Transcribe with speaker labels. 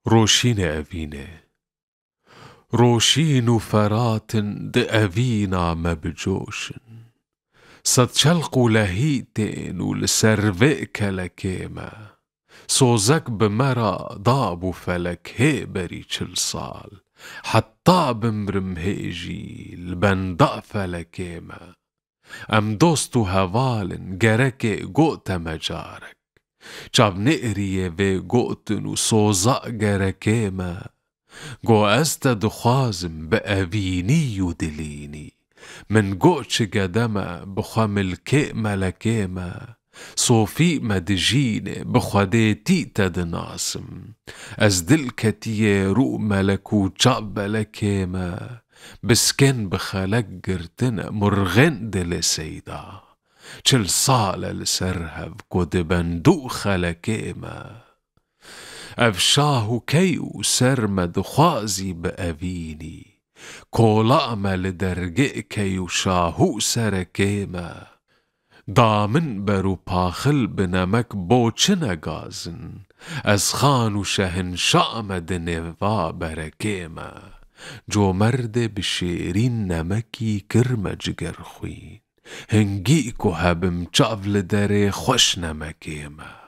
Speaker 1: روشين أبينه روشين فرات دأبينا مبجوشن صد شلق لهيتين ولسرفئك لكيما صوزك بمرا ضاب فلك هيبري صال حتى بمرمهيجي البندق فلكيما ام دوستو هوالن جركي قوت مجارك جاب نقريه في قوتن وصوزق جركيما قو أستد خازم بأبيني ودليني من قوتش قدما بخامل كيما لكيما صوفي مدجيني بخديتي تدناسم أزدل كتيه رو ملكو جاب لكيما بسكن بخلق قرتنا مرغن دل سيدا چل صالة لسرهب قد بندو خلكيما أفشاه كيو سرمد خوازي بأبيني كولا أمل درجئ كيو شاهو سركيما دامن برو باخل بنمك بوچنا غازن از خانو شهن شامد نوا بركيما جو مرد بشيرين نمكي كرمج گرخوين هنگي کو هبم چاول دره خوش نمكيما